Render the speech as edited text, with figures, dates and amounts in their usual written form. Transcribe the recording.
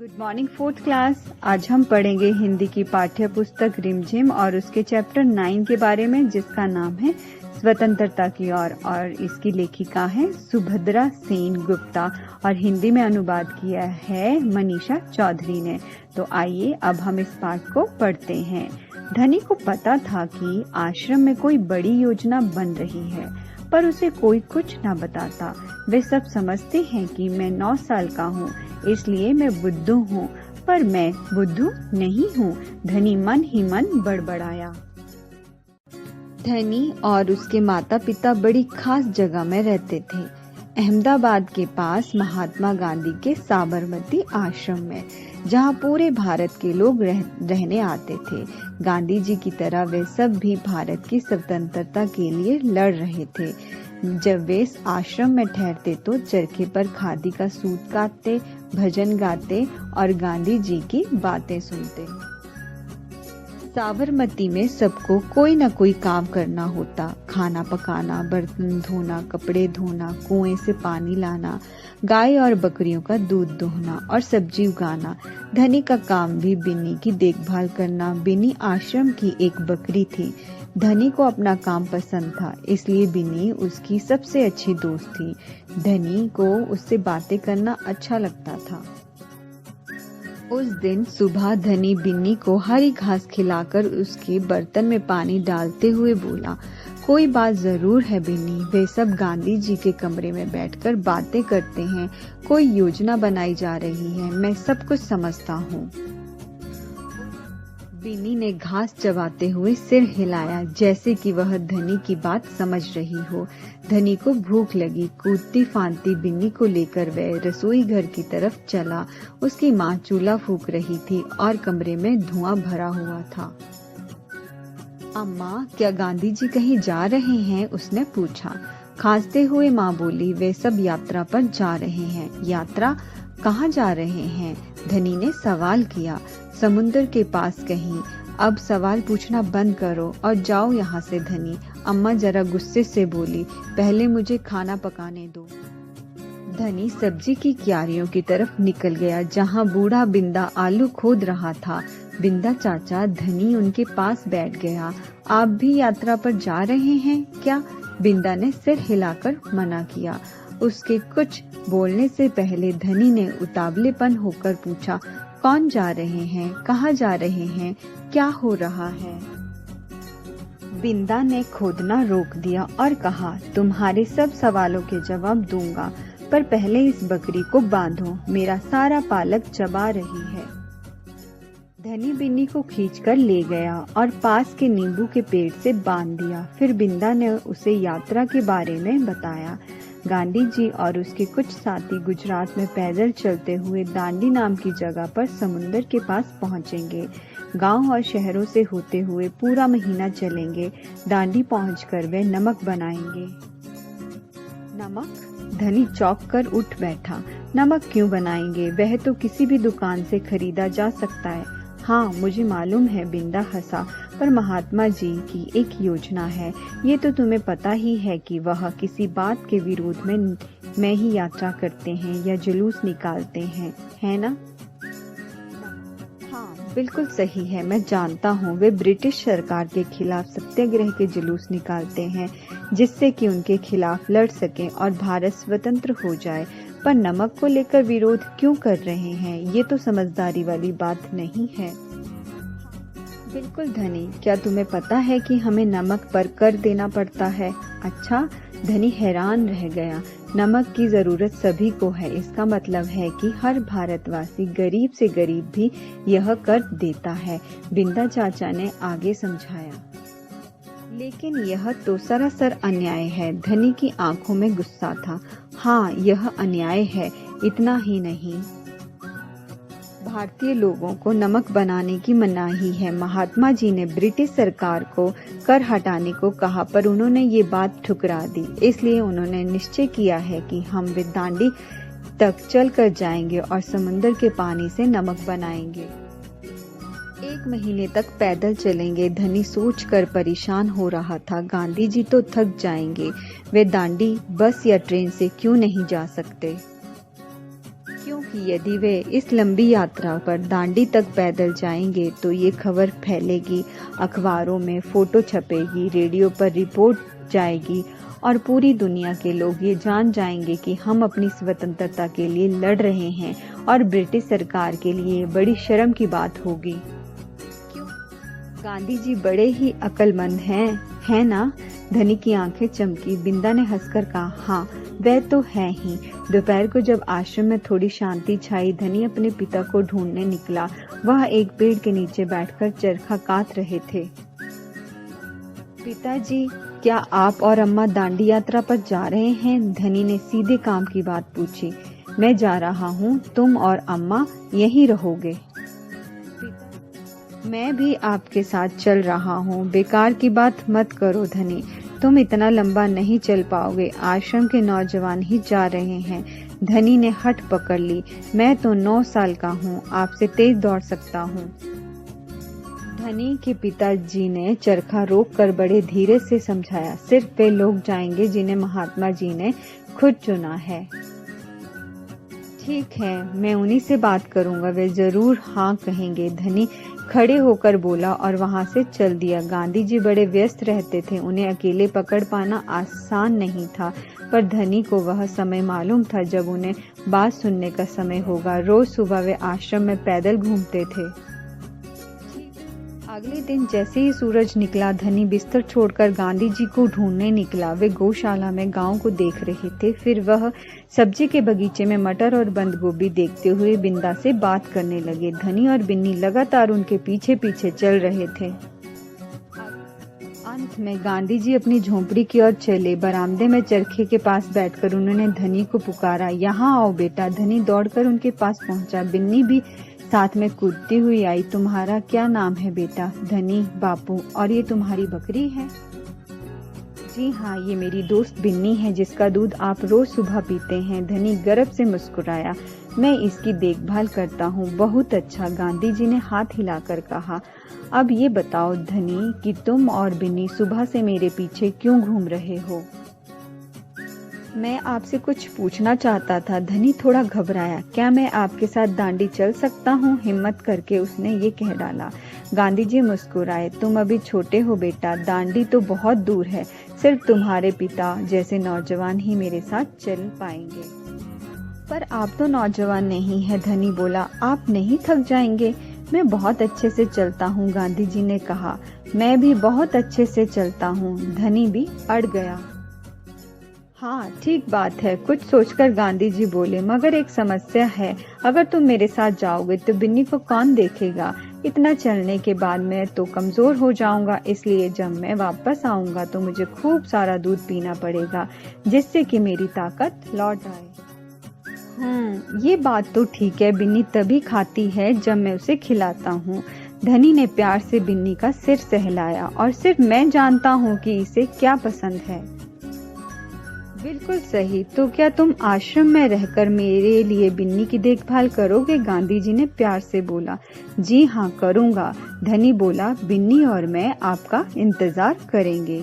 Good morning fourth class. आज हम पढ़ेंगे हिंदी की पाठ्य पुस्तक रिमझिम और उसके चैप्टर 9 के बारे में, जिसका नाम है स्वतंत्रता की ओर और इसकी लेखिका है सुभद्रा सेन गुप्ता और हिंदी में अनुवाद किया है मनीषा चौधरी ने। तो आइए अब हम इस पाठ को पढ़ते हैं। धनी को पता था कि आश्रम में कोई बड़ी योजना बन रही है, पर उसे कोई कुछ न बताता। वे सब समझते हैं कि मैं 9 साल का हूँ, इसलिए मैं बुद्धू हूँ, पर मैं बुद्धू नहीं हूँ। धनी मन ही मन बड़बड़ाया। धनी और उसके माता पिता बड़ी खास जगह में रहते थे, अहमदाबाद के पास महात्मा गांधी के साबरमती आश्रम में, जहाँ पूरे भारत के लोग रहने आते थे। गांधी जी की तरह वे सब भी भारत की स्वतंत्रता के लिए लड़ रहे थे। जब वे आश्रम में ठहरते तो चरखे पर खादी का सूत काटते, भजन गाते और गांधी जी की बातें सुनते। साबरमती में सबको कोई न कोई काम करना होता, खाना पकाना, बर्तन धोना, कपड़े धोना, कुएं से पानी लाना, गाय और बकरियों का दूध दोहना और सब्जी उगाना। धनी का काम भी बिन्नी की देखभाल करना। बिन्नी आश्रम की एक बकरी थी। धनी को अपना काम पसंद था, इसलिए बिन्नी उसकी सबसे अच्छी दोस्त थी। धनी को उससे बातें करना अच्छा लगता था। उस दिन सुबह धनी बिन्नी को हरी घास खिलाकर उसके बर्तन में पानी डालते हुए बोला, कोई बात जरूर है बिन्नी। वे सब गांधी जी के कमरे में बैठकर बातें करते हैं। कोई योजना बनाई जा रही है, मैं सब कुछ समझता हूँ। बिन्नी ने घास चबाते हुए सिर हिलाया, जैसे कि वह धनी की बात समझ रही हो। धनी को भूख लगी। कूदती फांदती बिन्नी को लेकर वह रसोई घर की तरफ चला। उसकी माँ चूल्हा फूंक रही थी और कमरे में धुआं भरा हुआ था। अम्मा, क्या गांधी जी कहीं जा रहे हैं? उसने पूछा। खांसते हुए माँ बोली, वे सब यात्रा पर जा रहे हैं। यात्रा? कहाँ जा रहे हैं? धनी ने सवाल किया। समुद्र के पास कहीं। अब सवाल पूछना बंद करो और जाओ यहाँ से धनी। अम्मा जरा गुस्से से बोली, पहले मुझे खाना पकाने दो। धनी सब्जी की क्यारियों की तरफ निकल गया, जहाँ बूढ़ा बिंदा आलू खोद रहा था। बिंदा चाचा, धनी उनके पास बैठ गया। आप भी यात्रा पर जा रहे हैं क्या? बिंदा ने सिर हिलाकर मना किया। उसके कुछ बोलने से पहले धनी ने उतावलेपन होकर पूछा, कौन जा रहे हैं? कहाँ जा रहे हैं? क्या हो रहा है? बिंदा ने खोदना रोक दिया और कहा, तुम्हारे सब सवालों के जवाब दूंगा, पर पहले इस बकरी को बांधो, मेरा सारा पालक चबा रही है। धनी बिन्नी को खींचकर ले गया और पास के नींबू के पेड़ से बांध दिया। फिर बिंदा ने उसे यात्रा के बारे में बताया। गांधी जी और उसके कुछ साथी गुजरात में पैदल चलते हुए दांडी नाम की जगह पर समुद्र के पास पहुंचेंगे। गांव और शहरों से होते हुए पूरा महीना चलेंगे। दांडी पहुंचकर वे नमक बनाएंगे। नमक? धनी चौंक कर उठ बैठा। नमक क्यों बनाएंगे? वह तो किसी भी दुकान से खरीदा जा सकता है। हाँ, मुझे मालूम है, बिंदा हंसा, पर महात्मा जी की एक योजना है। ये तो तुम्हें पता ही है कि वह किसी बात के विरोध में ही यात्रा करते हैं या जुलूस निकालते हैं, है ना? हाँ, बिल्कुल सही है, मैं जानता हूँ। वे ब्रिटिश सरकार के खिलाफ सत्याग्रह के जुलूस निकालते हैं, जिससे कि उनके खिलाफ लड़ सकें और भारत स्वतंत्र हो जाए। पर नमक को लेकर विरोध क्यों कर रहे हैं? ये तो समझदारी वाली बात नहीं है। बिल्कुल धनी, क्या तुम्हें पता है कि हमें नमक पर कर देना पड़ता है? अच्छा, धनी हैरान रह गया। नमक की जरूरत सभी को है, इसका मतलब है कि हर भारतवासी, गरीब से गरीब भी यह कर देता है। बिंदा चाचा ने आगे समझाया। लेकिन यह तो सरासर अन्याय है। धनी की आंखों में गुस्सा था। हाँ, यह अन्याय है। इतना ही नहीं, भारतीय लोगों को नमक बनाने की मनाही है। महात्मा जी ने ब्रिटिश सरकार को कर हटाने को कहा, पर उन्होंने ये बात ठुकरा दी। इसलिए उन्होंने निश्चय किया है कि हम दांडी तक चल कर जाएंगे और समुद्र के पानी से नमक बनाएंगे। 1 महीने तक पैदल चलेंगे। धनी सोचकर परेशान हो रहा था। गांधी जी तो थक जाएंगे। वे दांडी बस या ट्रेन से क्यों नहीं जा सकते? कि यदि वे इस लंबी यात्रा पर दांडी तक पैदल जाएंगे तो ये खबर फैलेगी, अखबारों में फोटो छपेगी, रेडियो पर रिपोर्ट जाएगी और पूरी दुनिया के लोग ये जान जाएंगे कि हम अपनी स्वतंत्रता के लिए लड़ रहे हैं और ब्रिटिश सरकार के लिए बड़ी शर्म की बात होगी। गांधी जी बड़े ही अक्लमंद हैं, है ना? धनी की आंखें चमकी। बिंदा ने हंसकर कहा, हाँ वह तो है ही। दोपहर को जब आश्रम में थोड़ी शांति छाई, धनी अपने पिता को ढूंढने निकला। वह एक पेड़ के नीचे बैठकर चरखा काट रहे थे। पिताजी, क्या आप और अम्मा दांडी यात्रा पर जा रहे हैं? धनी ने सीधे काम की बात पूछी। मैं जा रहा हूँ, तुम और अम्मा यहीं रहोगे? मैं भी आपके साथ चल रहा हूँ। बेकार की बात मत करो धनी, तुम इतना लंबा नहीं चल पाओगे। आश्रम के नौजवान ही जा रहे हैं। धनी ने हट पकड़ ली। मैं तो 9 साल का हूँ, आपसे तेज दौड़ सकता हूँ। धनी के पिताजी ने चरखा रोककर बड़े धीरे से समझाया, सिर्फ वे लोग जाएंगे जिन्हें महात्मा जी ने खुद चुना है। ठीक है, मैं उन्हीं से बात करूंगा, वे जरूर हाँ कहेंगे। धनी खड़े होकर बोला और वहां से चल दिया। गांधी जी बड़े व्यस्त रहते थे, उन्हें अकेले पकड़ पाना आसान नहीं था, पर धनी को वह समय मालूम था जब उन्हें बात सुनने का समय होगा। रोज सुबह वे आश्रम में पैदल घूमते थे। अगले दिन जैसे ही सूरज निकला, धनी बिस्तर छोड़कर गांधी जी को ढूंढने निकला। वे गौशाला में गांव को देख रहे थे, फिर वह सब्जी के बगीचे में मटर और बंद गोभी देखते हुए बिंदा से बात करने लगे। धनी और बिन्नी लगातार उनके पीछे पीछे चल रहे थे। अंत में गांधी जी अपनी झोंपड़ी की ओर चले। बरामदे में चरखे के पास बैठकर उन्होंने धनी को पुकारा, यहाँ आओ बेटा। धनी दौड़कर उनके पास पहुंचा। बिन्नी भी साथ में कूदती हुई आई। तुम्हारा क्या नाम है बेटा? धनी, बापू। और ये तुम्हारी बकरी है? जी हाँ, ये मेरी दोस्त बिन्नी है जिसका दूध आप रोज सुबह पीते हैं। धनी गर्व से मुस्कुराया। मैं इसकी देखभाल करता हूँ। बहुत अच्छा, गांधी जी ने हाथ हिलाकर कहा। अब ये बताओ धनी कि तुम और बिन्नी सुबह से मेरे पीछे क्यों घूम रहे हो? मैं आपसे कुछ पूछना चाहता था। धनी थोड़ा घबराया। क्या मैं आपके साथ दांडी चल सकता हूँ? हिम्मत करके उसने ये कह डाला। गांधी जी मुस्कुराए। तुम अभी छोटे हो बेटा, दांडी तो बहुत दूर है। सिर्फ तुम्हारे पिता जैसे नौजवान ही मेरे साथ चल पाएंगे। पर आप तो नौजवान नहीं है, धनी बोला। आप नहीं थक जाएंगे? मैं बहुत अच्छे से चलता हूँ, गांधी जी ने कहा। मैं भी बहुत अच्छे से चलता हूँ। धनी भी अड़ गया। हाँ ठीक बात है, कुछ सोचकर गांधी जी बोले, मगर एक समस्या है। अगर तुम मेरे साथ जाओगे तो बिन्नी को कौन देखेगा? इतना चलने के बाद मैं तो कमजोर हो जाऊंगा, इसलिए जब मैं वापस आऊंगा तो मुझे खूब सारा दूध पीना पड़ेगा, जिससे कि मेरी ताकत लौट आए। ये बात तो ठीक है। बिन्नी तभी खाती है जब मैं उसे खिलाता हूँ। धनी ने प्यार से बिन्नी का सिर सहलाया। और सिर्फ मैं जानता हूँ कि इसे क्या पसंद है। बिल्कुल सही। तो क्या तुम आश्रम में रहकर मेरे लिए बिन्नी की देखभाल करोगे? गांधी जी ने प्यार से बोला। जी हाँ करूँगा, धनी बोला। बिन्नी और मैं आपका इंतजार करेंगे।